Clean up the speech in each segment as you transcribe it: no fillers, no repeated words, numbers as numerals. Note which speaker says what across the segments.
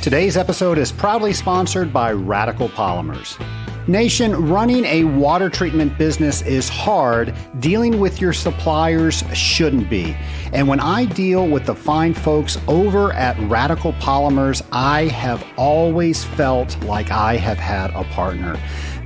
Speaker 1: Today's episode is proudly sponsored by Radical Polymers. Nation, running a water treatment business is hard. Dealing with your suppliers shouldn't be. And when I deal with the fine folks over at Radical Polymers, I have always felt like I have had a partner.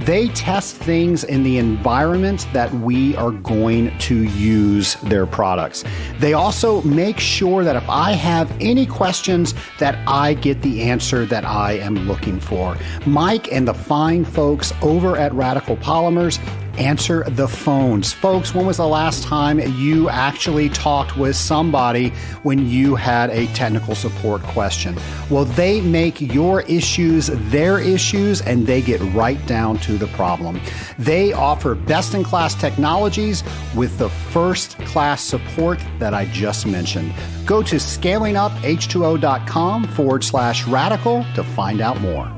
Speaker 1: They test things in the environment that we are going to use their products. They also make sure that if I have any questions, that I get the answer that I am looking for. Mike and the fine folks over at Radical Polymers answer the phones. Folks, when was the last time you actually talked with somebody when you had a technical support question? Well, they make your issues their issues and they get right down to the problem. They offer best-in-class technologies with the first-class support that I just mentioned. Go to scalinguph2o.com/radical to find out more.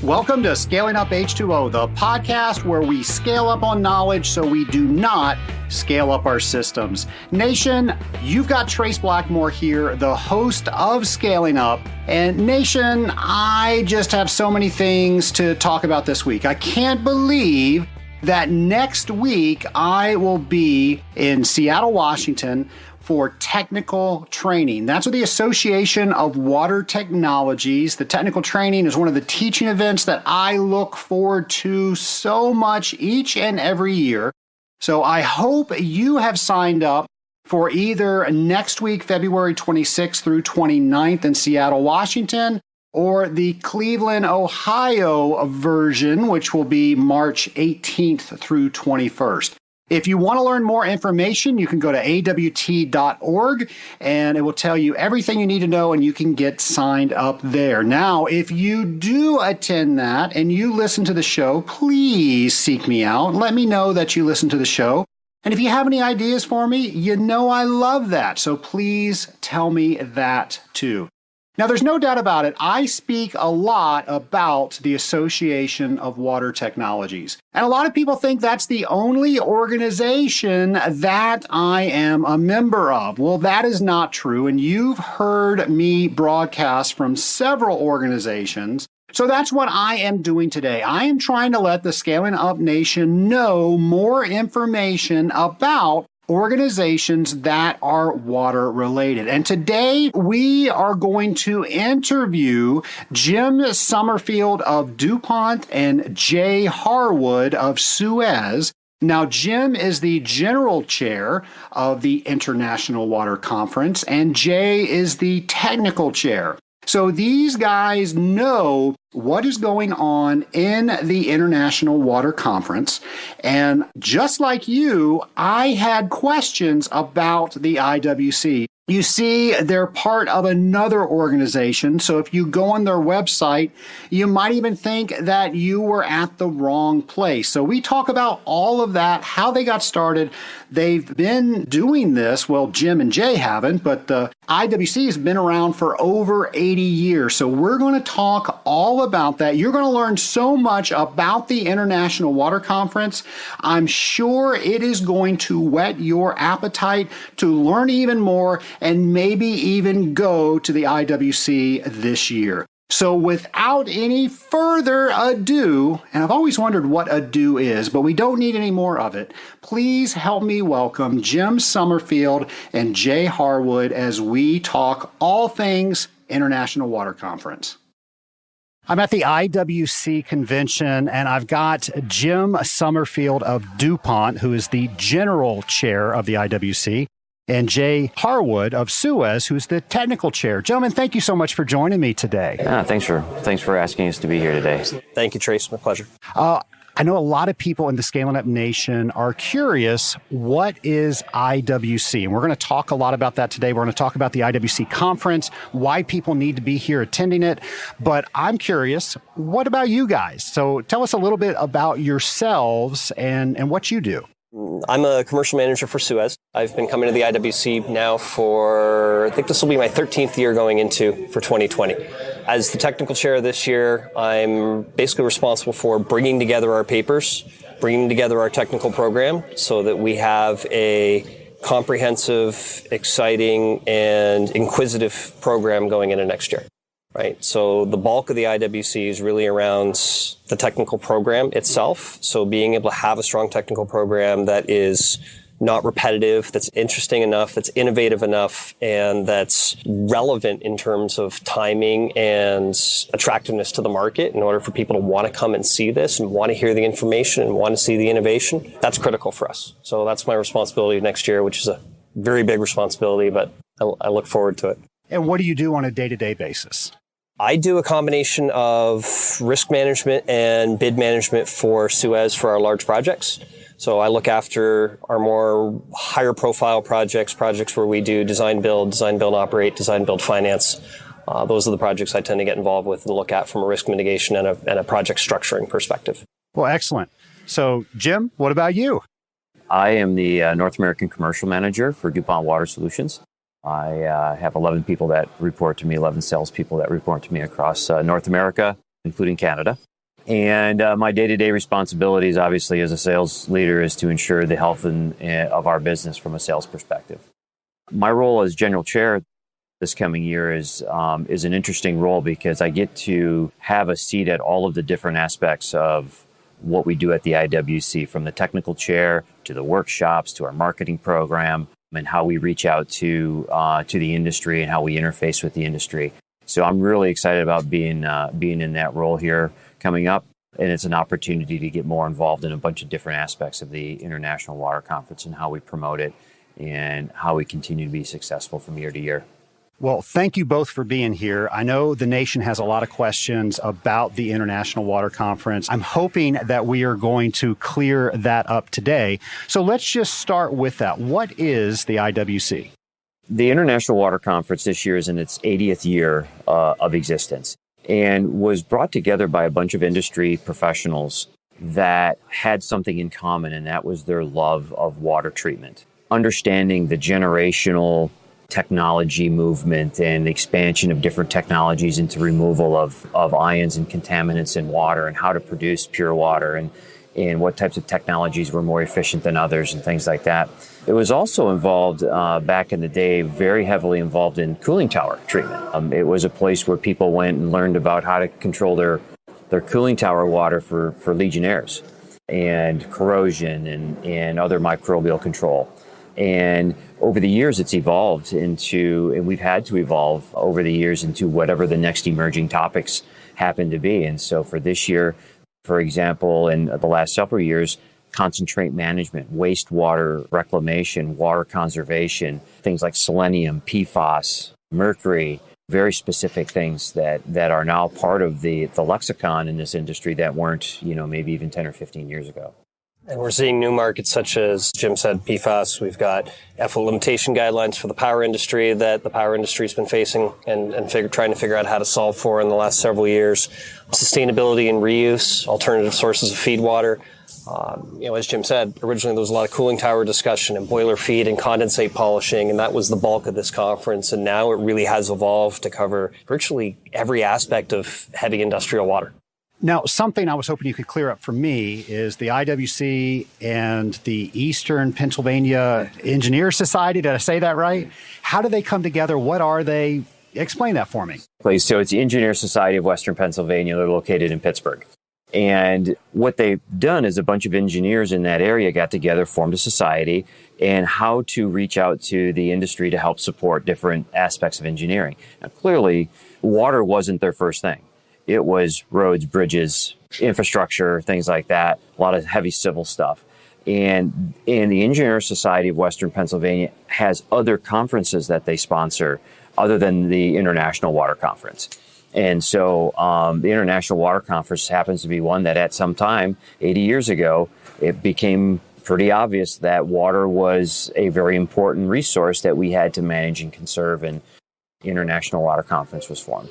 Speaker 1: Welcome to Scaling Up H2O, the podcast where we scale up on knowledge so we do not scale up our systems. Nation, you've got Trace Blackmore here, the host of Scaling Up. And Nation, I just have so many things to talk about this week. I can't believe that next week I will be in Seattle, Washington for technical training. That's what the Association of Water Technologies. The technical training is one of the teaching events that I look forward to so much each and every year. So I hope you have signed up for either next week, February 26th through 29th in Seattle, Washington, or the Cleveland, Ohio version, which will be March 18th through 21st. If you want to learn more information, you can go to awt.org and it will tell you everything you need to know and you can get signed up there. Now, if you do attend that and you listen to the show, please seek me out. Let me know that you listen to the show. And if you have any ideas for me, you know I love that. So please tell me that too. Now, there's no doubt about it. I speak a lot about the Association of Water Technologies. And a lot of people think that's the only organization that I am a member of. Well, that is not true. And you've heard me broadcast from several organizations. So that's what I am doing today. I am trying to let the Scaling Up Nation know more information about organizations that are water related. And today we are going to interview Jim Summerfield of DuPont and Jay Harwood of Suez. Now, Jim is the general chair of the International Water Conference and Jay is the technical chair. So these guys know what is going on in the International Water Conference. And just like you, I had questions about the IWC. You see, they're part of another organization. So if you go on their website, you might even think that you were at the wrong place. So we talk about all of that, how they got started. They've been doing this. Well, Jim and Jay haven't, but the IWC has been around for over 80 years. So we're going to talk all about that. You're going to learn so much about the International Water Conference. I'm sure it is going to whet your appetite to learn even more and maybe even go to the IWC this year. So without any further ado, and I've always wondered what ado is, but we don't need any more of it, please help me welcome Jim Summerfield and Jay Harwood as we talk all things International Water Conference. I'm at the IWC convention, and I've got Jim Summerfield of DuPont, who is the general chair of the IWC, and Jay Harwood of Suez, who's the technical chair. Gentlemen, thank you so much for joining me today.
Speaker 2: Thanks for asking us to be here today.
Speaker 3: Thank you, Trace. My pleasure.
Speaker 1: I know a lot of people in the Scaling Up Nation are curious, what is IWC? And we're going to talk a lot about that today. We're going to talk about the IWC conference, why people need to be here attending it. But I'm curious, what about you guys? So tell us a little bit about yourselves and what you do.
Speaker 3: I'm a commercial manager for Suez. I've been coming to the IWC now for, I think this will be my 13th year going into for 2020. As the technical chair this year, I'm basically responsible for bringing together our papers, bringing together our technical program so that we have a comprehensive, exciting, and inquisitive program going into next year. Right. So the bulk of the IWC is really around the technical program itself. So being able to have a strong technical program that is not repetitive, that's interesting enough, that's innovative enough, and that's relevant in terms of timing and attractiveness to the market in order for people to want to come and see this and want to hear the information and want to see the innovation. That's critical for us. So that's my responsibility next year, which is a very big responsibility, but I look forward to it.
Speaker 1: And what do you do on a day-to-day basis?
Speaker 3: I do a combination of risk management and bid management for Suez for our large projects. So I look after our more higher profile projects where we do design build operate, design build finance. Those are the projects I tend to get involved with and look at from a risk mitigation and a project structuring perspective.
Speaker 1: Well, excellent. So Jim, what about you?
Speaker 2: I am the North American Commercial Manager for DuPont Water Solutions. I have 11 people that report to me, 11 salespeople that report to me across North America, including Canada. And my day-to-day responsibilities, obviously, as a sales leader, is to ensure the health of our business from a sales perspective. My role as general chair this coming year is an interesting role because I get to have a seat at all of the different aspects of what we do at the IWC, from the technical chair to the workshops to our marketing program, and how we reach out to the industry and how we interface with the industry. So I'm really excited about being in that role here coming up. And it's an opportunity to get more involved in a bunch of different aspects of the International Water Conference and how we promote it and how we continue to be successful from year to year.
Speaker 1: Well, thank you both for being here. I know the nation has a lot of questions about the International Water Conference. I'm hoping that we are going to clear that up today. So let's just start with that. What is the IWC?
Speaker 2: The International Water Conference this year is in its 80th year of existence and was brought together by a bunch of industry professionals that had something in common, and that was their love of water treatment. Understanding the generational technology movement and the expansion of different technologies into removal of ions and contaminants in water and how to produce pure water and what types of technologies were more efficient than others and things like that. It was also involved back in the day, very heavily involved in cooling tower treatment. It was a place where people went and learned about how to control their cooling tower water for Legionnaires and corrosion and other microbial control. And over the years, it's evolved into, and we've had to evolve over the years into whatever the next emerging topics happen to be. And so for this year, for example, in the last several years, concentrate management, wastewater reclamation, water conservation, things like selenium, PFAS, mercury, very specific things that are now part of the lexicon in this industry that weren't, maybe even 10 or 15 years ago.
Speaker 3: And we're seeing new markets such as Jim said, PFAS. We've got effluent limitation guidelines for the power industry that the power industry's been facing and trying to figure out how to solve for in the last several years. Sustainability and reuse, alternative sources of feed water. As Jim said, originally there was a lot of cooling tower discussion and boiler feed and condensate polishing, and that was the bulk of this conference. And now it really has evolved to cover virtually every aspect of heavy industrial water.
Speaker 1: Now, something I was hoping you could clear up for me is the IWC and the Eastern Pennsylvania Engineer Society. Did I say that right? How do they come together? What are they? Explain that for me.
Speaker 2: So it's the Engineer Society of Western Pennsylvania. They're located in Pittsburgh. And what they've done is a bunch of engineers in that area got together, formed a society, and how to reach out to the industry to help support different aspects of engineering. Now, clearly, water wasn't their first thing. It was roads, bridges, infrastructure, things like that, a lot of heavy civil stuff. And the Engineer Society of Western Pennsylvania has other conferences that they sponsor other than the International Water Conference. And so the International Water Conference happens to be one that at some time, 80 years ago, it became pretty obvious that water was a very important resource that we had to manage and conserve, and the International Water Conference was formed.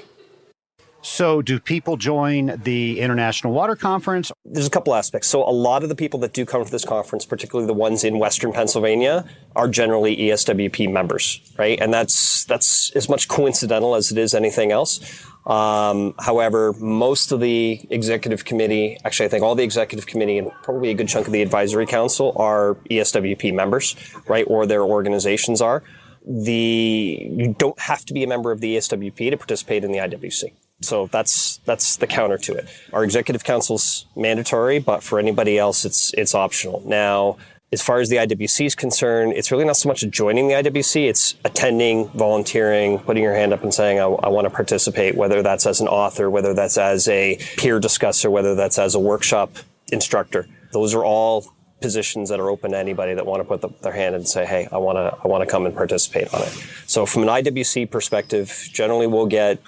Speaker 1: So do people join the International Water Conference?
Speaker 3: There's a couple aspects. So a lot of the people that do come to this conference, particularly the ones in Western Pennsylvania, are generally ESWP members, right? And that's as much coincidental as it is anything else. However, most of the executive committee, actually I think all the executive committee and probably a good chunk of the advisory council are ESWP members, right? Or their organizations are. You don't have to be a member of the ESWP to participate in the IWC. So that's the counter to it. Our executive council's mandatory, but for anybody else, it's optional. Now, as far as the IWC is concerned, it's really not so much joining the IWC, it's attending, volunteering, putting your hand up and saying, I want to participate, whether that's as an author, whether that's as a peer discusser, whether that's as a workshop instructor. Those are all positions that are open to anybody that want to put their hand and say, hey, I want to come and participate on it. So from an IWC perspective, generally we'll get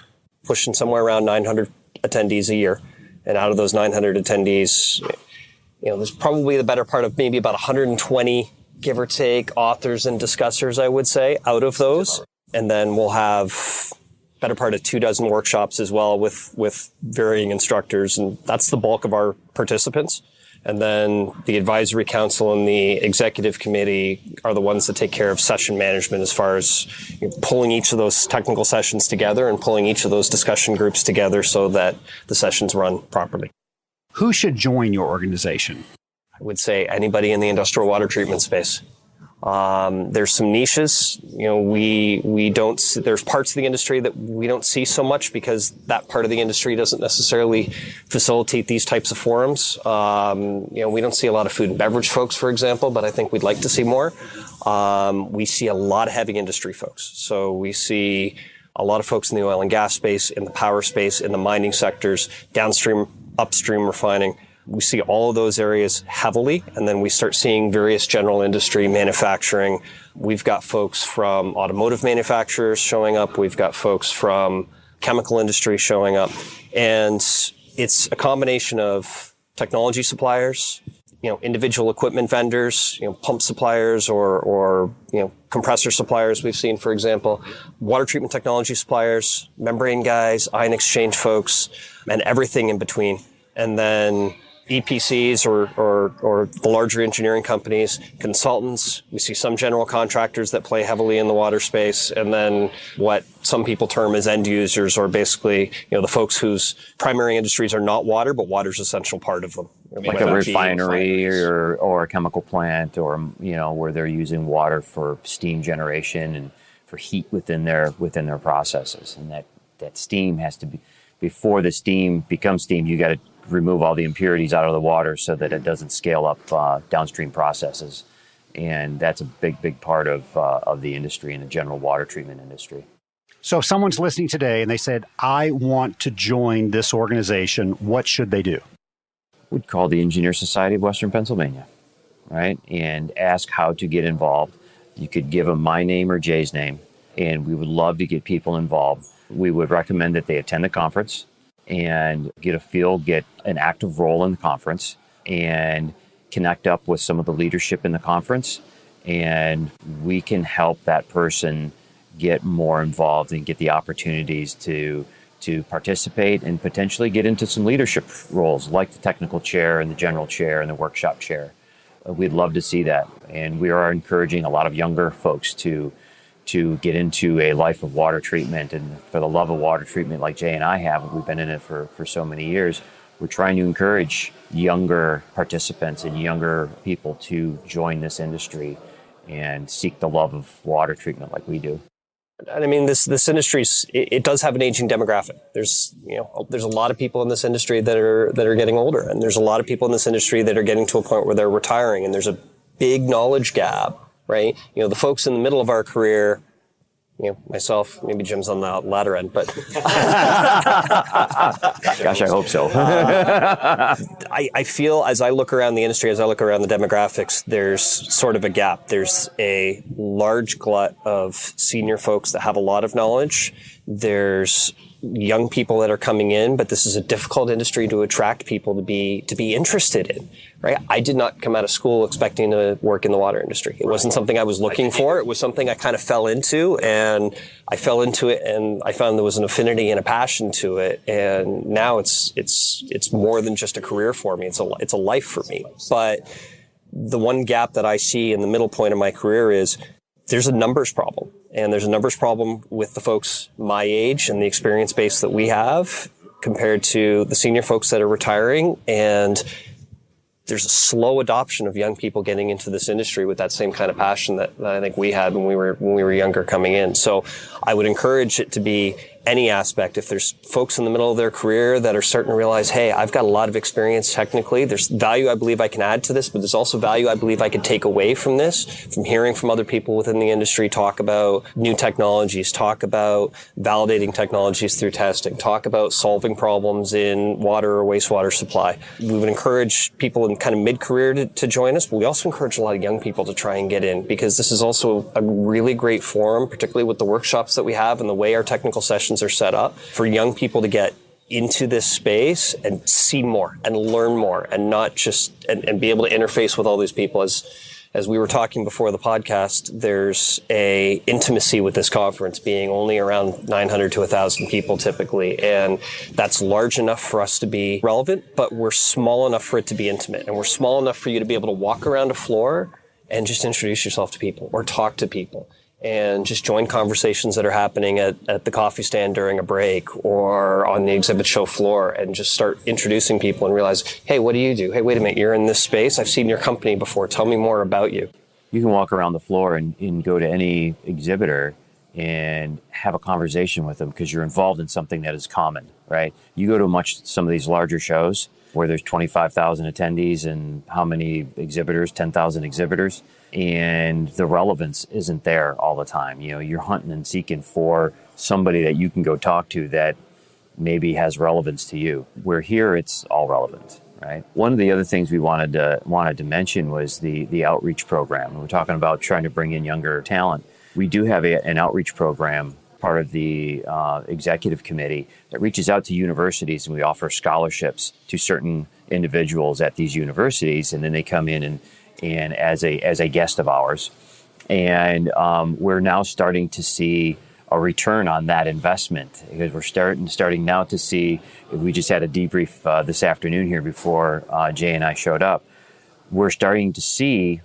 Speaker 3: pushing somewhere around 900 attendees a year. And out of those 900 attendees, there's probably the better part of maybe about 120, give or take, authors and discussers, I would say, out of those. And then we'll have better part of 24 workshops as well with varying instructors. And that's the bulk of our participants. And then the advisory council and the executive committee are the ones that take care of session management as far as pulling each of those technical sessions together and pulling each of those discussion groups together so that the sessions run properly.
Speaker 1: Who should join your organization?
Speaker 3: I would say anybody in the industrial water treatment space. There's some niches, we don't see, there's parts of the industry that we don't see so much because that part of the industry doesn't necessarily facilitate these types of forums. We don't see a lot of food and beverage folks, for example, but I think we'd like to see more. We see a lot of heavy industry folks. So we see a lot of folks in the oil and gas space, in the power space, in the mining sectors, downstream, upstream refining. We see all of those areas heavily, and then we start seeing various general industry, manufacturing. We've got folks from automotive manufacturers showing up. We've got folks from chemical industry showing up. And it's a combination of technology suppliers, individual equipment vendors, pump suppliers or compressor suppliers we've seen, for example, water treatment technology suppliers, membrane guys, ion exchange folks, and everything in between. And then EPCs or the larger engineering companies, consultants. We see some general contractors that play heavily in the water space, and then what some people term as end users, or basically, the folks whose primary industries are not water, but water's an essential part of them.
Speaker 2: Like a refinery or a chemical plant, or where they're using water for steam generation and for heat within their processes, and that steam has to be, before the steam becomes steam, you got to remove all the impurities out of the water so that it doesn't scale up downstream processes. And that's a big part of the industry and the general water treatment industry.
Speaker 1: So if someone's listening today and they said, I want to join this organization, what should they do?
Speaker 2: We'd call the Engineer Society of Western Pennsylvania, right? And ask how to get involved. You could give them my name or Jay's name, and we would love to get people involved. We would recommend that they attend the conference and get an active role in the conference and connect up with some of the leadership in the conference. And we can help that person get more involved and get the opportunities to participate and potentially get into some leadership roles like the technical chair and the general chair and the workshop chair. We'd love to see that. And we are encouraging a lot of younger folks to get into a life of water treatment, and for the love of water treatment like Jay and I have, we've been in it for so many years. We're trying to encourage younger participants and younger people to join this industry and seek the love of water treatment like we do.
Speaker 3: And I mean, this industry, it does have an aging demographic. There's a lot of people in this industry that are getting older, and there's a lot of people in this industry that are getting to a point where they're retiring, and there's a big knowledge gap. Right? The folks in the middle of our career, myself, maybe Jim's on the latter end, but
Speaker 2: gosh, I hope so.
Speaker 3: I feel as I look around the industry, as I look around the demographics, there's sort of a gap. There's a large glut of senior folks that have a lot of knowledge There's young people that are coming in, but this is a difficult industry to attract people to be interested in, right? I did not come out of school expecting to work in the water industry. It wasn't something I was looking for. It was something I kind of fell into, and I fell into it, and I found there was an affinity and a passion to it. And now it's more than just a career for me. It's a life for me. But the one gap that I see in the middle point of my career is there's a numbers problem. And there's a numbers problem with the folks my age and the experience base that we have compared to the senior folks that are retiring. And there's a slow adoption of young people getting into this industry with that same kind of passion that I think we had when we were younger coming in. So I would encourage it to be any aspect. If there's folks in the middle of their career that are starting to realize, hey, I've got a lot of experience technically. There's value I believe I can add to this, but there's also value I believe I can take away from this, from hearing from other people within the industry talk about new technologies, talk about validating technologies through testing, talk about solving problems in water or wastewater supply. We would encourage people in kind of mid-career to join us, but we also encourage a lot of young people to try and get in, because this is also a really great forum, particularly with the workshops that we have and the way our technical sessions are set up, for young people to get into this space and see more and learn more, and not just and be able to interface with all these people. As we were talking before the podcast, there's a intimacy with this conference being only around 900 to 1,000 people typically, and that's large enough for us to be relevant, but we're small enough for it to be intimate, and we're small enough for you to be able to walk around a floor and just introduce yourself to people or talk to people, and just join conversations that are happening at the coffee stand during a break or on the exhibit show floor, and just start introducing people and realize, hey, what do you do? Hey, wait a minute, you're in this space. I've seen your company before. Tell me more about you.
Speaker 2: You can walk around the floor and go to any exhibitor and have a conversation with them because you're involved in something that is common, right? You go to some of these larger shows where there's 25,000 attendees and how many exhibitors? 10,000 exhibitors. And the relevance isn't there all the time. You know, you're hunting and seeking for somebody that you can go talk to that maybe has relevance to you. Where here, it's all relevant, right? One of the other things we wanted to mention was the outreach program. We're talking about trying to bring in younger talent. We do have an outreach program, part of the executive committee, that reaches out to universities, and we offer scholarships to certain individuals at these universities, and then they come in and as a guest of ours. And we're now starting to see a return on that investment, because we're starting now to see, we just had a debrief this afternoon here before Jay and I showed up. We're starting to see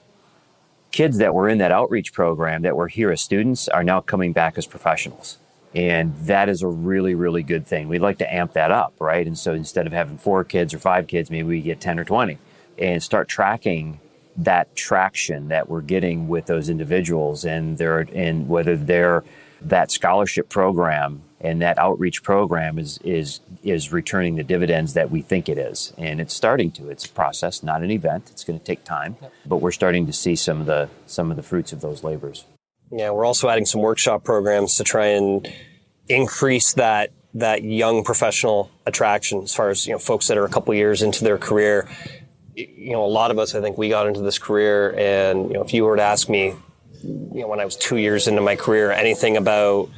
Speaker 2: kids that were in that outreach program that were here as students are now coming back as professionals. And that is a really, really good thing. We'd like to amp that up, right? And so instead of having 4 kids or 5 kids, maybe we get 10 or 20 and start tracking that traction that we're getting with those individuals, and whether they're that scholarship program and that outreach program is returning the dividends that we think it is. And it's starting to. It's a process, not an event. It's going to take time, but we're starting to see some of the fruits of those labors.
Speaker 3: Yeah, we're also adding some workshop programs to try and increase that young professional attraction, as far as, you know, folks that are a couple years into their career. You know, a lot of us, I think we got into this career, and, you know, if you were to ask me, you know, when I was 2 years into my career, anything about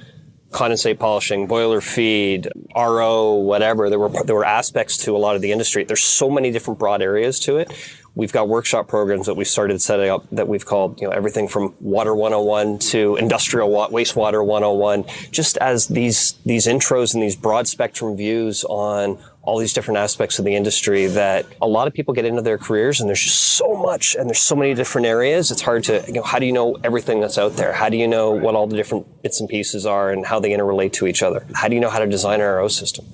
Speaker 3: condensate polishing, boiler feed, RO, whatever, there were aspects to a lot of the industry. There's so many different broad areas to it. We've got workshop programs that we started setting up that we've called, you know, everything from Water 101 to Industrial Wastewater 101, just as these intros and these broad spectrum views on all these different aspects of the industry that a lot of people get into their careers, and there's just so much, and there's so many different areas. It's hard to, you know, how do you know everything that's out there? How do you know what all the different bits and pieces are and how they interrelate to each other? How do you know how to design an RO system?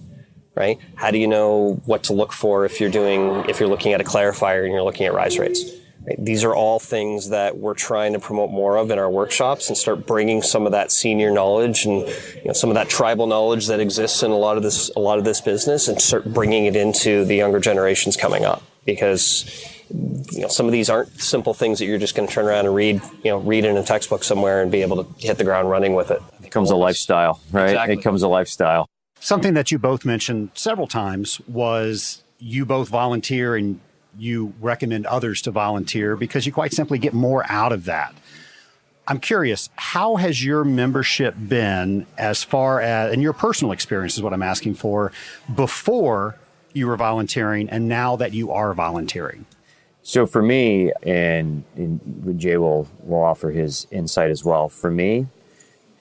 Speaker 3: Right? How do you know what to look for if you're looking at a clarifier and you're looking at rise rates? Right? These are all things that we're trying to promote more of in our workshops, and start bringing some of that senior knowledge and, you know, some of that tribal knowledge that exists in a lot of this business, and start bringing it into the younger generations coming up. Because, you know, some of these aren't simple things that you're just going to turn around and read in a textbook somewhere and be able to hit the ground running with it.
Speaker 2: It becomes a lifestyle, right? Exactly. It becomes a lifestyle.
Speaker 1: Something that you both mentioned several times was you both volunteer, and you recommend others to volunteer because you quite simply get more out of that. I'm curious, how has your membership been as far as, and your personal experience is what I'm asking for, before you were volunteering and now that you are volunteering?
Speaker 2: So for me, and Jay will offer his insight as well. For me,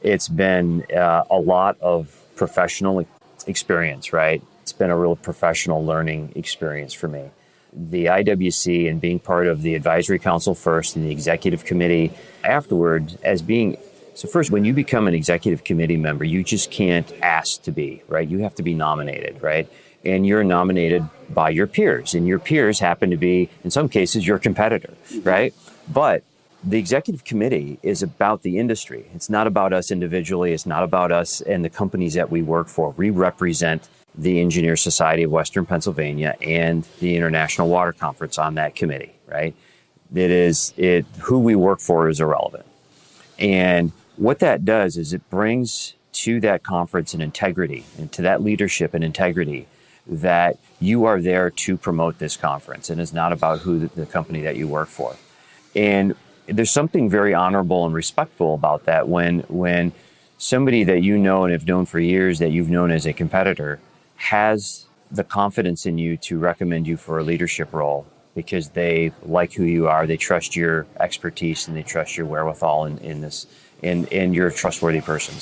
Speaker 2: it's been a lot of professional experience, right? It's been a real professional learning experience for me. The IWC and being part of the advisory council first and the executive committee afterward so first, when you become an executive committee member, you just can't ask to be, right? You have to be nominated, right? And you're nominated by your peers, and your peers happen to be, in some cases, your competitor, right? But the executive committee is about the industry. It's not about us individually. It's not about us and the companies that we work for. We represent the Engineer Society of Western Pennsylvania and the International Water Conference on that committee, right? Who we work for is irrelevant. And what that does is it brings to that conference an integrity, and to that leadership an integrity, that you are there to promote this conference, and it's not about who the company that you work for. And there's something very honorable and respectful about that when somebody that you know and have known for years, that you've known as a competitor, has the confidence in you to recommend you for a leadership role because they like who you are, they trust your expertise, and they trust your wherewithal in this, and you're a trustworthy person.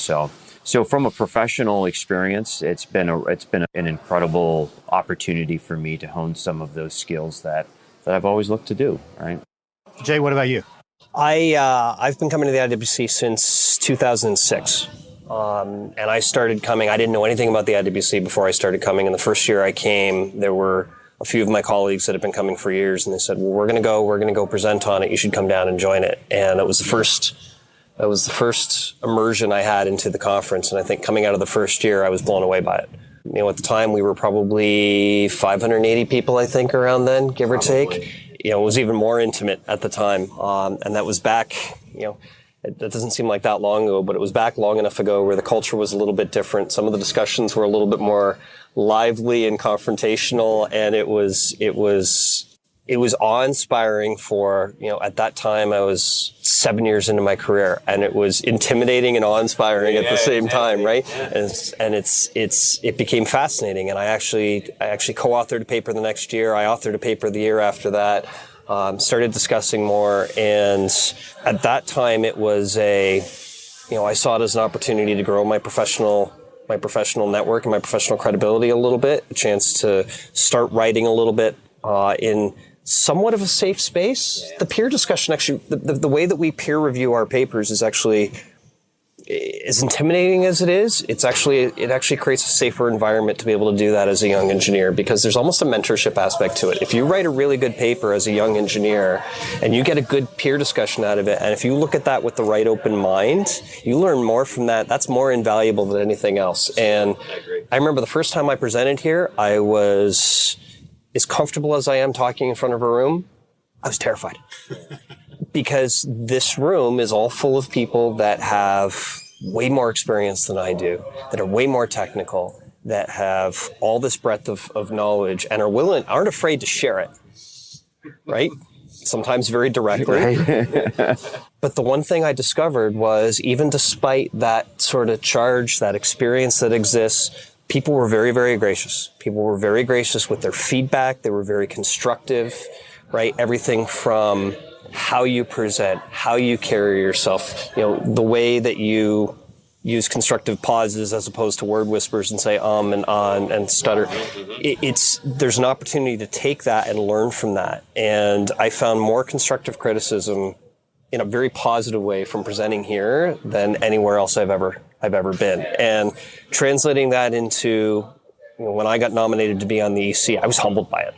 Speaker 2: So from a professional experience, it's been an incredible opportunity for me to hone some of those skills that I've always looked to do, right?
Speaker 1: Jay, what about you?
Speaker 3: I've been coming to the IWC since 2006. And I started coming, I didn't know anything about the IWC before I started coming. And the first year I came, there were a few of my colleagues that had been coming for years, and they said, well, we're going to go present on it. You should come down and join it. And it was the first immersion I had into the conference. And I think coming out of the first year, I was blown away by it. You know, at the time we were probably 580 people, I think, around then, give or take. You know, it was even more intimate at the time. And that was back, you know, that doesn't seem like that long ago, but it was back long enough ago where the culture was a little bit different. Some of the discussions were a little bit more lively and confrontational, and it was awe-inspiring for, you know, at that time I was 7 years into my career, and it was intimidating and awe-inspiring at the same time, right? And it became fascinating, and I actually co-authored a paper the next year. I authored a paper the year after that. Started discussing more, and at that time it was I saw it as an opportunity to grow my professional network and my professional credibility a little bit, a chance to start writing a little bit in somewhat of a safe space. The peer discussion, actually, the way that we peer review our papers is actually, as intimidating as it is, it actually creates a safer environment to be able to do that as a young engineer, because there's almost a mentorship aspect to it. If you write a really good paper as a young engineer and you get a good peer discussion out of it, and if you look at that with the right open mind, you learn more from that. That's more invaluable than anything else. And I remember the first time I presented here, I was as comfortable as I am talking in front of a room. I was terrified. Because this room is all full of people that have way more experience than I do, that are way more technical, that have all this breadth of knowledge, and aren't afraid to share it, right? Sometimes very directly. Right. But the one thing I discovered was, even despite that sort of charge, that experience that exists, people were very, very gracious. People were very gracious with their feedback. They were very constructive, right? Everything from how you present, how you carry yourself, you know, the way that you use constructive pauses as opposed to word whispers and say and on and stutter. There's an opportunity to take that and learn from that. And I found more constructive criticism in a very positive way from presenting here than anywhere else I've ever been. And translating that into, you know, when I got nominated to be on the EC, I was humbled by it.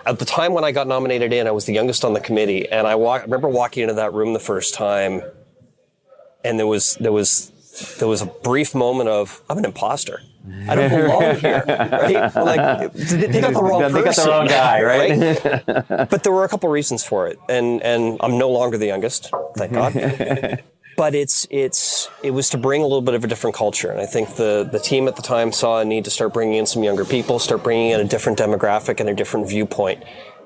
Speaker 3: At the time when I got nominated I was the youngest on the committee, and I remember walking into that room the first time, and there was a brief moment of, I'm an imposter. I don't belong here, right? Like, they got the wrong person. They got the wrong guy, right? But there were a couple reasons for it, and I'm no longer the youngest, thank God. But it was to bring a little bit of a different culture. And I think the team at the time saw a need to start bringing in some younger people, start bringing in a different demographic and a different viewpoint.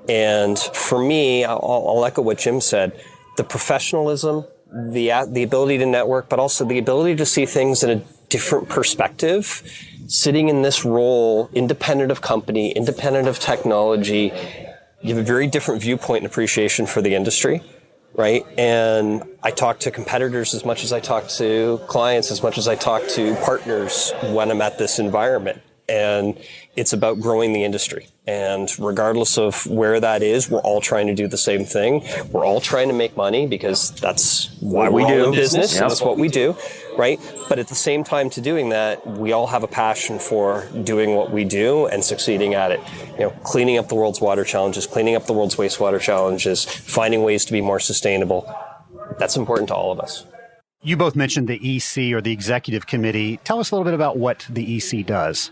Speaker 3: And for me, I'll echo what Jim said, the professionalism, the ability to network, but also the ability to see things in a different perspective. Sitting in this role, independent of company, independent of technology, you have a very different viewpoint and appreciation for the industry, right? And I talk to competitors as much as I talk to clients, as much as I talk to partners when I'm at this environment. And it's about growing the industry. And regardless of where that is, we're all trying to do the same thing. We're all trying to make money because that's why we do in business. Yep. And that's what we do, right? But at the same time to doing that, we all have a passion for doing what we do and succeeding at it. You know, cleaning up the world's water challenges, cleaning up the world's wastewater challenges, finding ways to be more sustainable. That's important to all of us.
Speaker 1: You both mentioned the EC or the Executive Committee. Tell us a little bit about what the EC does.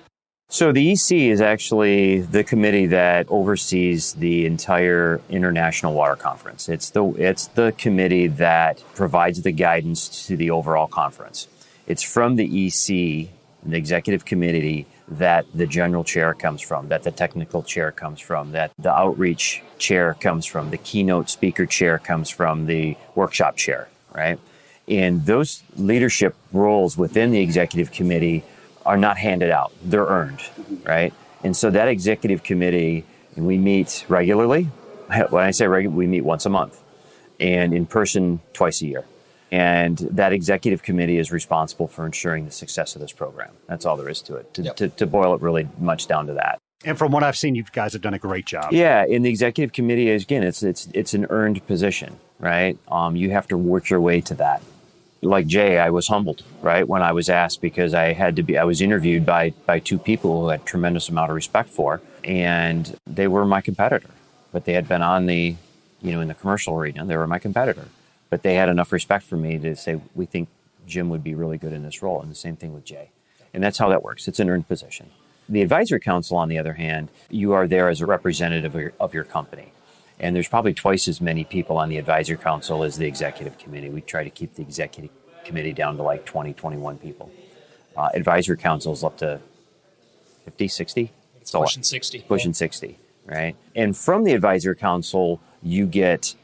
Speaker 2: So the EC is actually the committee that oversees the entire International Water Conference. It's the committee that provides the guidance to the overall conference. It's from the EC, the Executive Committee, that the general chair comes from, that the technical chair comes from, that the outreach chair comes from, the keynote speaker chair comes from, the workshop chair, right? And those leadership roles within the Executive Committee are not handed out. They're earned, right? And so that executive committee, and we meet regularly. When I say regular, we meet once a month and in person twice a year. And that executive committee is responsible for ensuring the success of this program. That's all there is to it, to boil it really much down to that.
Speaker 1: And from what I've seen, you guys have done a great job.
Speaker 2: Yeah, in the executive committee, again, it's an earned position, right? You have to work your way to that. Like Jay, I was humbled, right, when I was asked, because I was interviewed by two people who I had tremendous amount of respect for, and they were my competitor, but they had been on in the commercial arena, they were my competitor, but they had enough respect for me to say, we think Jim would be really good in this role, and the same thing with Jay. And that's how that works. It's an earned position. The advisory council, on the other hand, you are there as a representative of your company. And there's probably twice as many people on the advisory council as the executive committee. We try to keep the executive committee down to like 20, 21 people. Advisory council is up to 50, 60?
Speaker 4: It's pushing 60.
Speaker 2: Pushing 60, right? And from the advisory council, you get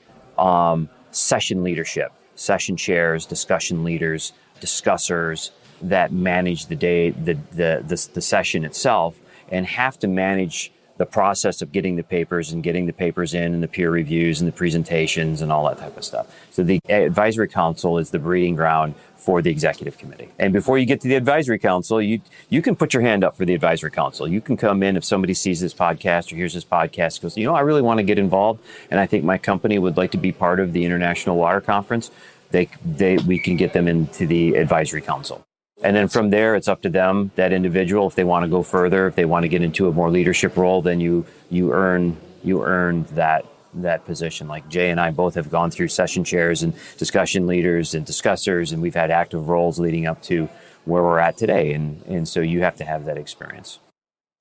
Speaker 2: session leadership, session chairs, discussion leaders, discussers that manage the day, the session itself, and have to manage the process of getting the papers and getting the papers in and the peer reviews and the presentations and all that type of stuff. So the advisory council is the breeding ground for the executive committee. And before you get to the advisory council, you can put your hand up for the advisory council. You can come in if somebody sees this podcast or hears this podcast, goes, I really want to get involved, and I think my company would like to be part of the International Water Conference. We can get them into the advisory council. And then from there, it's up to them, that individual, if they want to go further, if they want to get into a more leadership role, then you earn that position. Like Jay and I both have gone through session chairs and discussion leaders and discussers, and we've had active roles leading up to where we're at today. And so you have to have that experience.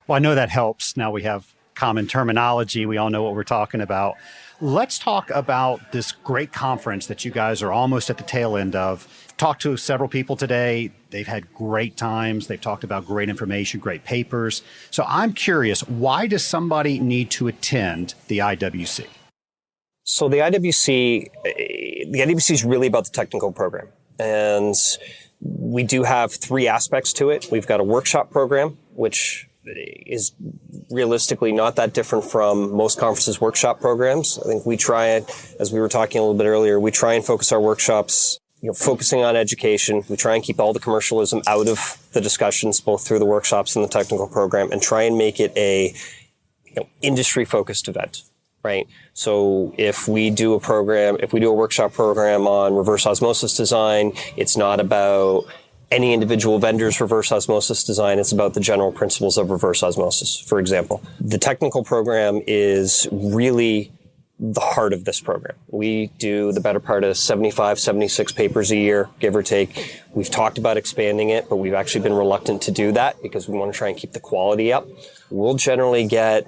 Speaker 1: Well, I know that helps. Now we have common terminology. We all know what we're talking about. Let's talk about this great conference that you guys are almost at the tail end of. Talked to several people today. They've had great times. They've talked about great information, great papers. So I'm curious, why does somebody need to attend the IWC?
Speaker 3: So the IWC is really about the technical program. And we do have three aspects to it. We've got a workshop program, which is realistically not that different from most conferences' workshop programs. I think we try, as we were talking a little bit earlier, we try and focus our workshops, focusing on education. We try and keep all the commercialism out of the discussions, both through the workshops and the technical program, and try and make it a industry-focused event, right? So if we do a workshop program on reverse osmosis design, it's not about any individual vendor's reverse osmosis design. It's about the general principles of reverse osmosis, for example. The technical program is really the heart of this program. We do the better part of 75, 76 papers a year, give or take. We've talked about expanding it, but we've actually been reluctant to do that because we want to try and keep the quality up. We'll generally get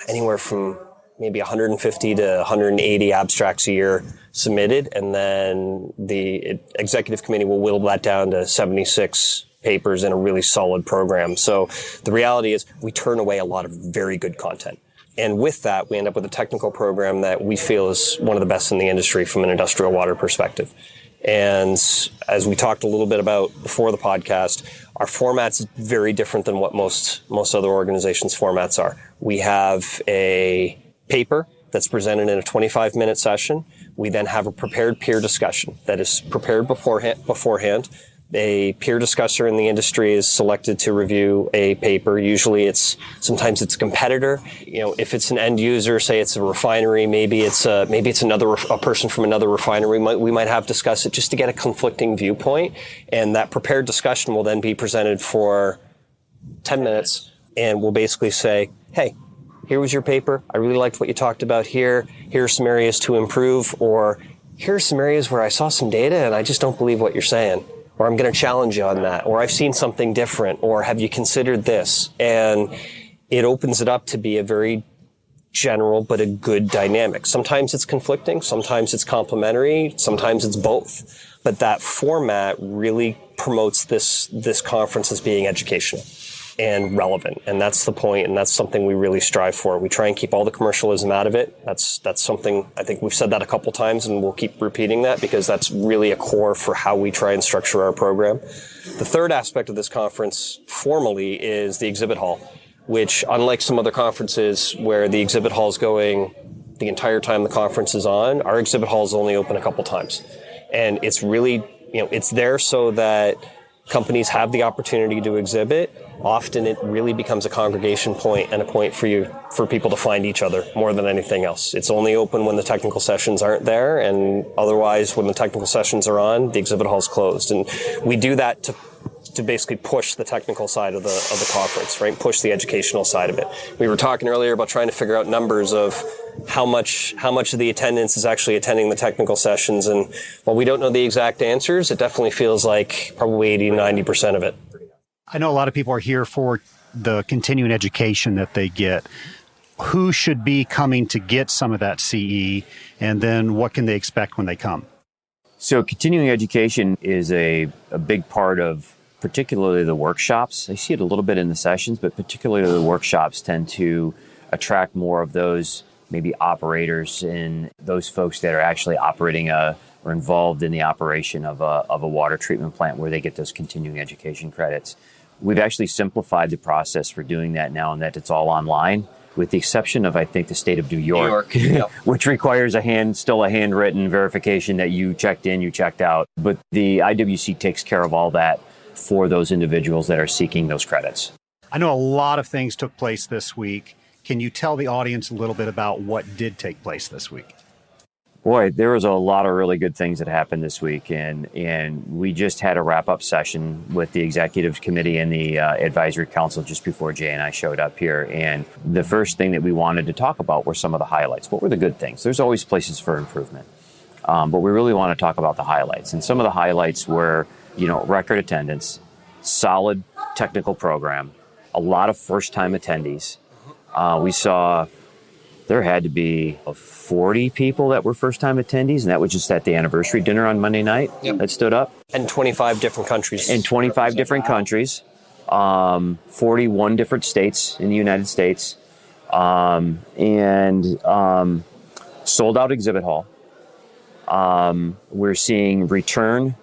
Speaker 3: anywhere from maybe 150 to 180 abstracts a year submitted, and then the executive committee will whittle that down to 76 papers in a really solid program. So the reality is we turn away a lot of very good content. And with that, we end up with a technical program that we feel is one of the best in the industry from an industrial water perspective. And as we talked a little bit about before the podcast, our format's very different than what most other organizations' formats are. We have a paper that's presented in a 25-minute session. We then have a prepared peer discussion that is prepared beforehand. A peer discussor in the industry is selected to review a paper. Usually sometimes it's a competitor. If it's an end user, say it's a refinery, maybe it's a person from another refinery. We might have discuss it just to get a conflicting viewpoint. And that prepared discussion will then be presented for 10 minutes. And we'll basically say, hey, here was your paper. I really liked what you talked about here. Here are some areas to improve, or here are some areas where I saw some data and I just don't believe what you're saying. Or I'm going to challenge you on that, or I've seen something different, or have you considered this? And it opens it up to be a very general but a good dynamic. Sometimes it's conflicting, sometimes it's complementary, sometimes it's both. But that format really promotes this conference as being educational and relevant. And that's the point, and that's something we really strive for. We try and keep all the commercialism out of it. That's something, I think we've said that a couple times, and we'll keep repeating that because that's really a core for how we try and structure our program. The third aspect of this conference formally is the exhibit hall, which, unlike some other conferences where the exhibit hall is going the entire time the conference is on, our exhibit hall is only open a couple times. And it's really, it's there so that companies have the opportunity to exhibit. Often it really becomes a congregation point and a point for people to find each other more than anything else. It's only open when the technical sessions aren't there, and otherwise when the technical sessions are on, the exhibit hall's closed. And we do that to basically push the technical side of the conference, right? Push the educational side of it. We were talking earlier about trying to figure out numbers of how much of the attendance is actually attending the technical sessions. And while we don't know the exact answers, it definitely feels like probably 80 to 90% of it.
Speaker 1: I know a lot of people are here for the continuing education that they get. Who should be coming to get some of that CE, and then what can they expect when they come?
Speaker 2: So continuing education is a big part of particularly the workshops. I see it a little bit in the sessions, but particularly the workshops tend to attract more of those maybe operators and those folks that are actually operating or involved in the operation of a water treatment plant where they get those continuing education credits. We've actually simplified the process for doing that now, and that it's all online, with the exception of, I think, the state of New York. Yep. Which requires still a handwritten verification that you checked in, you checked out. But the IWC takes care of all that for those individuals that are seeking those credits.
Speaker 1: I know a lot of things took place this week. Can you tell the audience a little bit about what did take place this week?
Speaker 2: Boy, there was a lot of really good things that happened this week, and we just had a wrap-up session with the executive committee and the advisory council just before Jay and I showed up here. And the first thing that we wanted to talk about were some of the highlights. What were the good things? There's always places for improvement, but we really want to talk about the highlights. And some of the highlights were, record attendance, solid technical program, a lot of first-time attendees. We saw there had to be 40 people that were first-time attendees, and that was just at the anniversary dinner on Monday night. Yep. That stood up.
Speaker 3: And 25 different countries.
Speaker 2: 41 different states in the United States, sold out exhibit hall. We're seeing return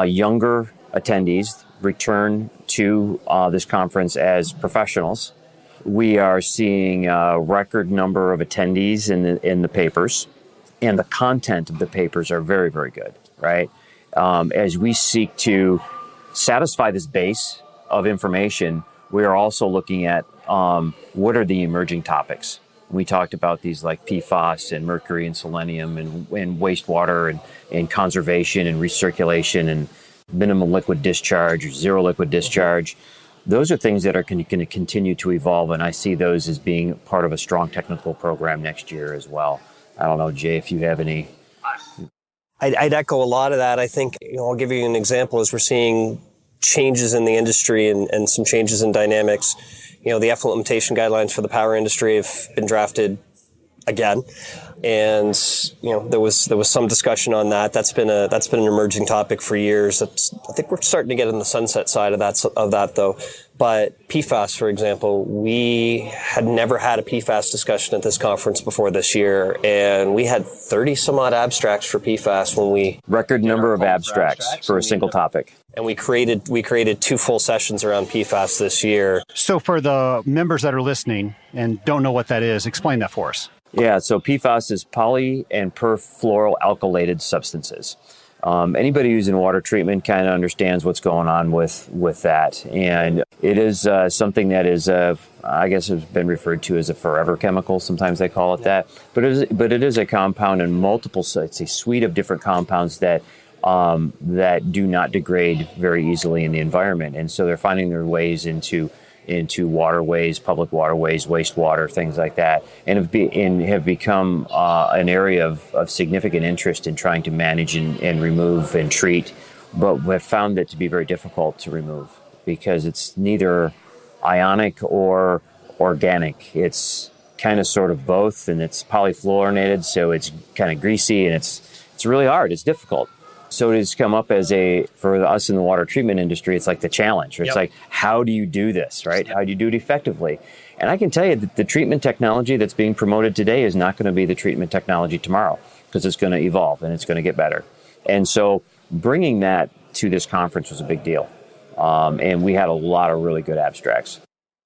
Speaker 2: younger attendees return to this conference as professionals. We are seeing a record number of attendees in the papers, and the content of the papers are very, very good, right? As we seek to satisfy this base of information, we are also looking at what are the emerging topics. We talked about these like PFAS and mercury and selenium and wastewater and conservation and recirculation and minimum liquid discharge or zero liquid discharge. Those are things that are going to continue to evolve, and I see those as being part of a strong technical program next year as well. I don't know, Jay, if you have any.
Speaker 3: I'd echo a lot of that. I think, I'll give you an example as we're seeing changes in the industry and some changes in dynamics. The effluent limitation guidelines for the power industry have been drafted again. And, there was some discussion on that. That's been an emerging topic for years. I think we're starting to get in the sunset side of that though. But PFAS, for example, we had never had a PFAS discussion at this conference before this year. And we had 30 some odd abstracts for PFAS when we...
Speaker 2: Record number of abstracts for a single topic.
Speaker 3: And we created 2 full sessions around PFAS this year.
Speaker 1: So for the members that are listening and don't know what that is, explain that for us.
Speaker 2: Yeah, so PFAS is poly and perfluoroalkylated substances. Anybody who's in water treatment kind of understands what's going on with that. And it is something that is, I guess, has been referred to as a forever chemical. Sometimes they call it that. But it is a compound in multiple, it's a suite of different compounds that do not degrade very easily in the environment. And so they're finding their ways into waterways, public waterways, wastewater, things like that, and have become an area of significant interest in trying to manage and remove and treat, but have found it to be very difficult to remove because it's neither ionic or organic. It's kind of sort of both, and it's polyfluorinated, so it's kind of greasy, and it's really hard. It's difficult. So it's come up for us in the water treatment industry, it's like the challenge. It's like, how do you do this, right? How do you do it effectively? And I can tell you that the treatment technology that's being promoted today is not going to be the treatment technology tomorrow because it's going to evolve and it's going to get better. And so bringing that to this conference was a big deal. And we had a lot of really good abstracts.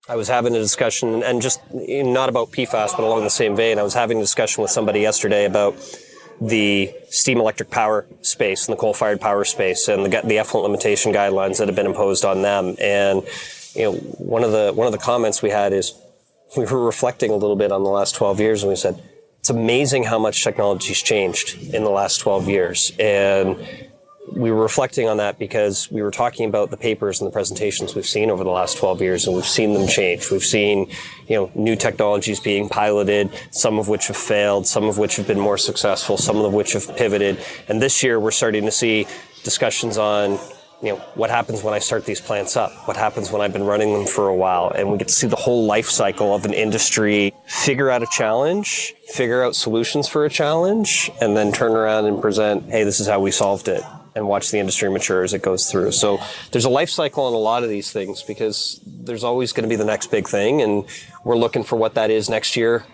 Speaker 3: I was having a discussion, and just not about PFAS, but along the same vein, I was having a discussion with somebody yesterday about the steam electric power space and the coal-fired power space and the effluent limitation guidelines that have been imposed on them. And one of the comments we had is we were reflecting a little bit on the last 12 years, and we said it's amazing how much technology's changed in the last 12 years. And we were reflecting on that because we were talking about the papers and the presentations we've seen over the last 12 years, and we've seen them change. We've seen, new technologies being piloted, some of which have failed, some of which have been more successful, some of which have pivoted. And this year we're starting to see discussions on, what happens when I start these plants up? What happens when I've been running them for a while? And we get to see the whole life cycle of an industry, figure out a challenge, figure out solutions for a challenge, and then turn around and present, hey, this is how we solved it, and watch the industry mature as it goes through. So there's a life cycle on a lot of these things because there's always going to be the next big thing, and we're looking for what that is next year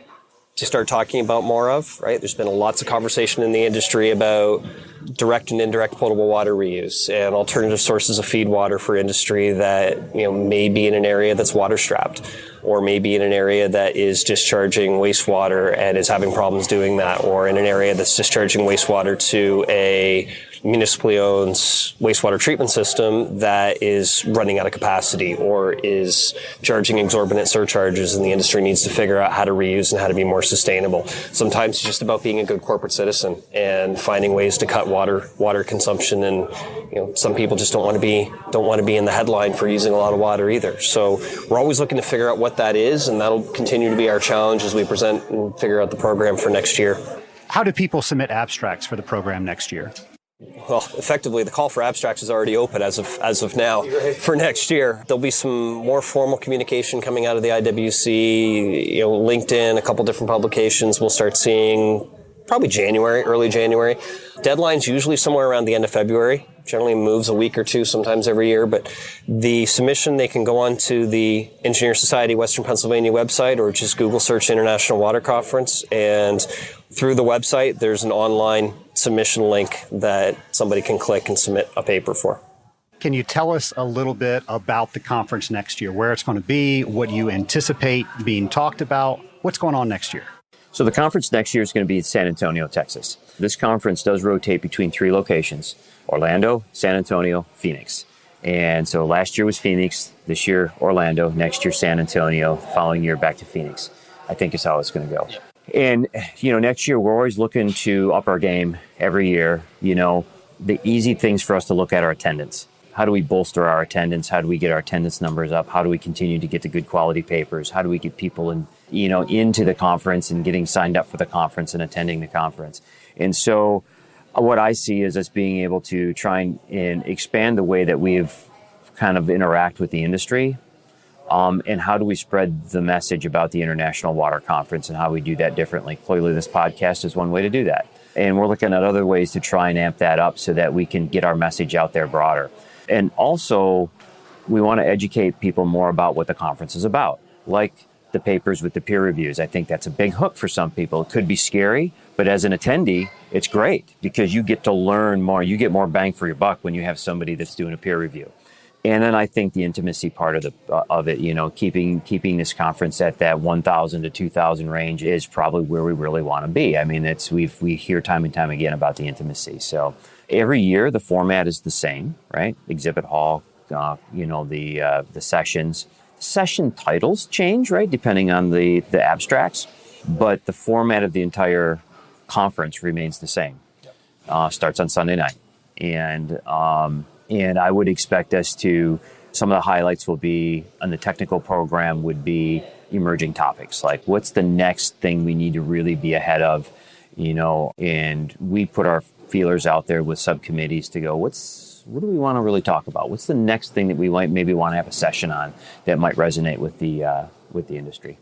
Speaker 3: to start talking about more of, right? There's been lots of conversation in the industry about direct and indirect potable water reuse and alternative sources of feed water for industry that, may be in an area that's water strapped, or maybe in an area that is discharging wastewater and is having problems doing that, or in an area that's discharging wastewater to a municipally owned wastewater treatment system that is running out of capacity or is charging exorbitant surcharges, and the industry needs to figure out how to reuse and how to be more sustainable. Sometimes it's just about being a good corporate citizen and finding ways to cut water consumption, and some people just don't want to be in the headline for using a lot of water either. So we're always looking to figure out what that is, and that'll continue to be our challenge as we present and figure out the program for next year.
Speaker 1: How do people submit abstracts for the program next year?
Speaker 3: Well, effectively, the call for abstracts is already open as of now for next year. There'll be some more formal communication coming out of the IWC, LinkedIn, a couple different publications. We'll start seeing probably early January. Deadline's usually somewhere around the end of February. Generally moves a week or two, sometimes every year. But the submission, they can go on to the Engineer Society Western Pennsylvania website, or just Google search International Water Conference. And through the website, there's an online submission link that somebody can click and submit a paper for.
Speaker 1: Can you tell us a little bit about the conference next year, where it's going to be, what you anticipate being talked about? What's going on next year?
Speaker 2: So the conference next year is going to be in San Antonio, Texas. This conference does rotate between 3 locations: Orlando, San Antonio, Phoenix. And so last year was Phoenix, this year Orlando, next year San Antonio, following year back to Phoenix, I think is how it's going to go. And, next year we're always looking to up our game every year. The easy things for us to look at are attendance. How do we bolster our attendance? How do we get our attendance numbers up? How do we continue to get the good quality papers? How do we get people into the conference and getting signed up for the conference and attending the conference? And so what I see is us being able to try and expand the way that we've kind of interact with the industry, And how do we spread the message about the International Water Conference and how we do that differently? Clearly, this podcast is one way to do that. And we're looking at other ways to try and amp that up so that we can get our message out there broader. And also, we want to educate people more about what the conference is about, like the papers with the peer reviews. I think that's a big hook for some people. It could be scary, but as an attendee, it's great because you get to learn more. You get more bang for your buck when you have somebody that's doing a peer review. And then I think the intimacy part of it, you know, keeping this conference at that 1,000 to 2,000 range is probably where we really want to be. I mean, we hear time and time again about the intimacy. So every year the format is the same, right? Exhibit hall, the sessions. Session titles change, right, depending on the abstracts, but the format of the entire conference remains the same. Starts on Sunday night, and I would expect us to. Some of the highlights will be on the technical program would be emerging topics, like what's the next thing we need to really be ahead of, you know, and we put our feelers out there with subcommittees to go, what do we want to really talk about? What's the next thing that we might maybe want to have a session on that might resonate with the industry?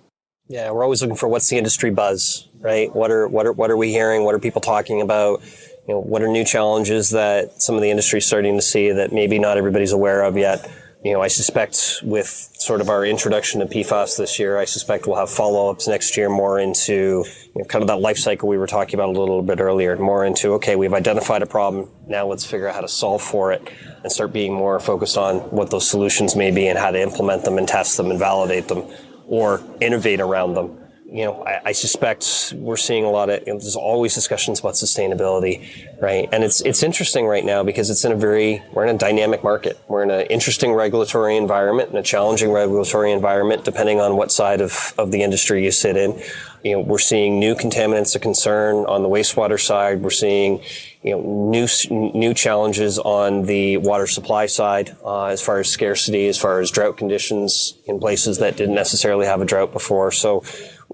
Speaker 3: Yeah, we're always looking for what's the industry buzz, right? What are we hearing? What are people talking about? You know, what are new challenges that some of the industry is starting to see that maybe not everybody's aware of yet? You know, I suspect with sort of our introduction to PFAS this year, I suspect we'll have follow-ups next year more into kind of that life cycle we were talking about a little bit earlier, more into, okay, we've identified a problem, now let's figure out how to solve for it and start being more focused on what those solutions may be and how to implement them and test them and validate them or innovate around them. You know, I suspect we're seeing a lot of, there's always discussions about sustainability, right? And it's interesting right now because we're in a dynamic market. We're in an interesting regulatory environment and a challenging regulatory environment, depending on what side of the industry you sit in. You know, we're seeing new contaminants of concern on the wastewater side. We're seeing, new challenges on the water supply side, as far as scarcity, as far as drought conditions in places that didn't necessarily have a drought before. So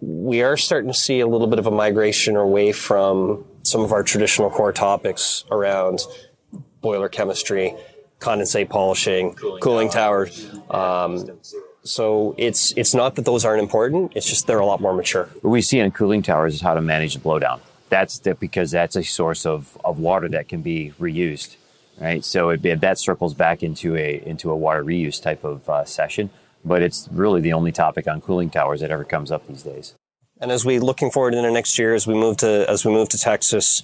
Speaker 3: we are starting to see a little bit of a migration away from some of our traditional core topics around boiler chemistry, condensate polishing, cooling towers. So it's not that those aren't important. It's just they're a lot more mature.
Speaker 2: What we see on cooling towers is how to manage the blowdown. Because that's a source of water that can be reused, right? So that circles back into a water reuse type of session. But it's really the only topic on cooling towers that ever comes up these days.
Speaker 3: And as we looking forward into next year, as we move to Texas,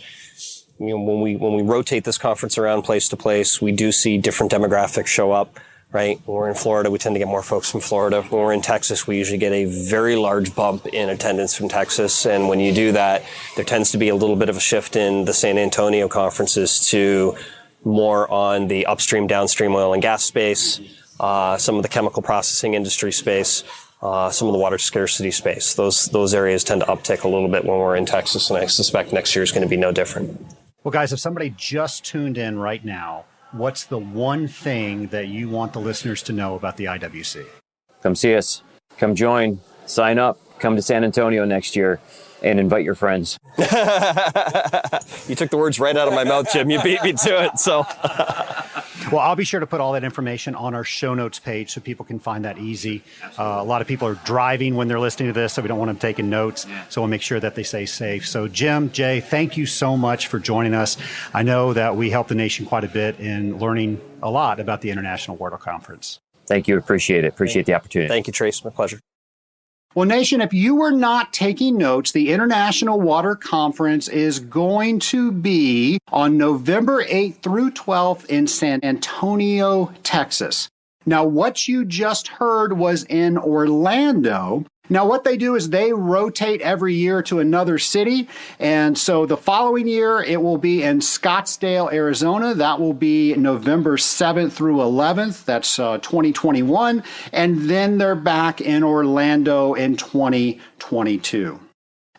Speaker 3: when we rotate this conference around place to place, we do see different demographics show up. Right? When we're in Florida, we tend to get more folks from Florida. When we're in Texas, we usually get a very large bump in attendance from Texas. And when you do that, there tends to be a little bit of a shift in the San Antonio conferences to more on the upstream, downstream oil and gas space, some of the chemical processing industry space, some of the water scarcity space. Those areas tend to uptick a little bit when we're in Texas, and I suspect next year is going to be no different.
Speaker 1: Well, guys, if somebody just tuned in right now, what's the one thing that you want the listeners to know about the IWC?
Speaker 2: Come see us. Come join. Sign up. Come to San Antonio next year and invite your friends.
Speaker 3: You took the words right out of my mouth, Jim. You beat me to it. So,
Speaker 1: well, I'll be sure to put all that information on our show notes page so people can find that easy. A lot of people are driving when they're listening to this, so we don't want them taking notes. So we'll make sure that they stay safe. So Jim, Jay, thank you so much for joining us. I know that we helped the nation quite a bit in learning a lot about the International Water Conference.
Speaker 2: Thank you. Appreciate it. Appreciate the opportunity.
Speaker 3: Thank you, Trace. My pleasure.
Speaker 1: Well, Nation, if you were not taking notes, the International Water Conference is going to be on November 8th through 12th in San Antonio, Texas. Now, what you just heard was in Orlando. Now, what they do is they rotate every year to another city. And so the following year, it will be in Scottsdale, Arizona. That will be November 7th through 11th. That's 2021. And then they're back in Orlando in 2022.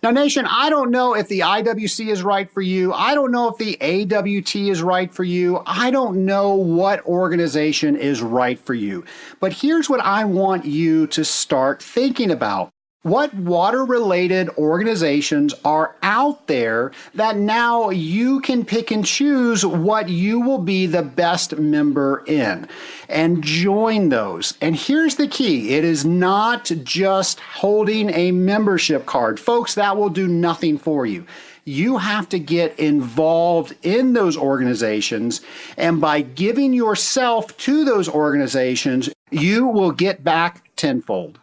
Speaker 1: Now, Nation, I don't know if the IWC is right for you. I don't know if the AWT is right for you. I don't know what organization is right for you. But here's what I want you to start thinking about. What water-related organizations are out there that now you can pick and choose what you will be the best member in and join those. And here's the key. It is not just holding a membership card. Folks, that will do nothing for you. You have to get involved in those organizations, and by giving yourself to those organizations, you will get back tenfold.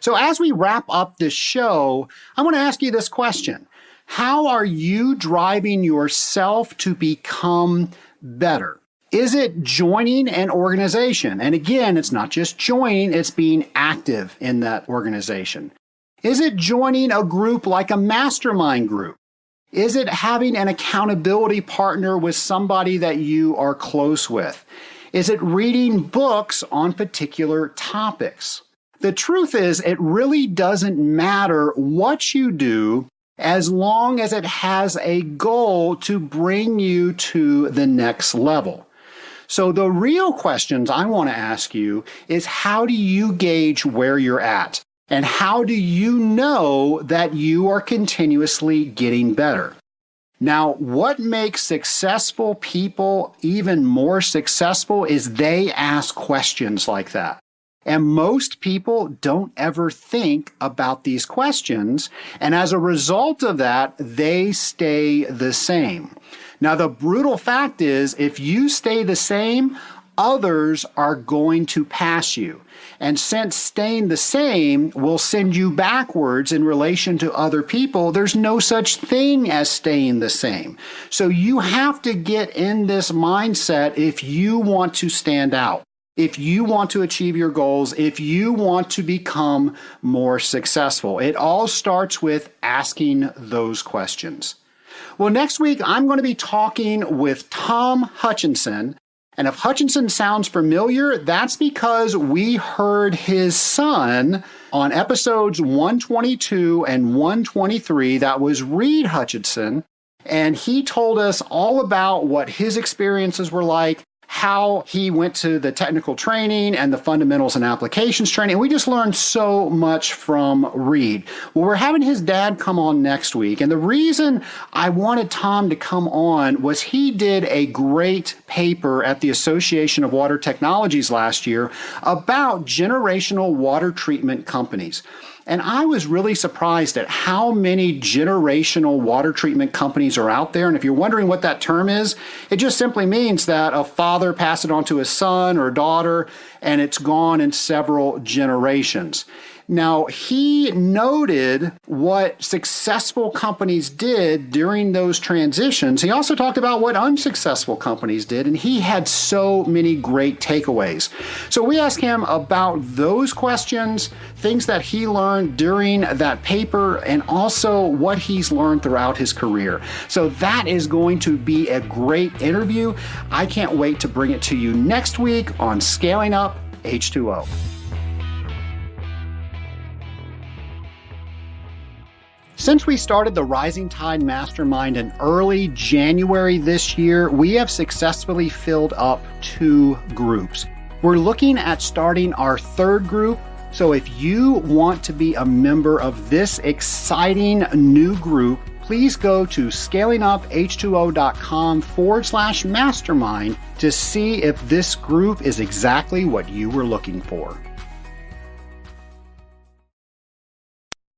Speaker 1: So as we wrap up this show, I want to ask you this question. How are you driving yourself to become better? Is it joining an organization? And again, it's not just joining, it's being active in that organization. Is it joining a group like a mastermind group? Is it having an accountability partner with somebody that you are close with? Is it reading books on particular topics? The truth is, it really doesn't matter what you do as long as it has a goal to bring you to the next level. So the real questions I want to ask you is, how do you gauge where you're at? And how do you know that you are continuously getting better? Now, what makes successful people even more successful is they ask questions like that. And most people don't ever think about these questions. And as a result of that, they stay the same. Now, the brutal fact is, if you stay the same, others are going to pass you. And since staying the same will send you backwards in relation to other people, there's no such thing as staying the same. So you have to get in this mindset if you want to stand out. If you want to achieve your goals, if you want to become more successful, it all starts with asking those questions. Well, next week, I'm going to be talking with Tom Hutchinson. And if Hutchinson sounds familiar, that's because we heard his son on episodes 122 and 123. That was Reed Hutchinson. And he told us all about what his experiences were like, how he went to the technical training and the fundamentals and applications training. We just learned so much from Reed. Well, we're having his dad come on next week. And the reason I wanted Tom to come on was he did a great paper at the Association of Water Technologies last year about generational water treatment companies. And I was really surprised at how many generational water treatment companies are out there. And if you're wondering what that term is, it just simply means that a father passed it on to his son or daughter, and it's gone in several generations. Now, he noted what successful companies did during those transitions. He also talked about what unsuccessful companies did, and he had so many great takeaways. So we asked him about those questions, things that he learned during that paper, and also what he's learned throughout his career. So that is going to be a great interview. I can't wait to bring it to you next week on Scaling Up H2O. Since we started the Rising Tide Mastermind in early January this year, we have successfully filled up 2 groups. We're looking at starting our 3rd group. So if you want to be a member of this exciting new group, please go to scalinguph2o.com/mastermind to see if this group is exactly what you were looking for.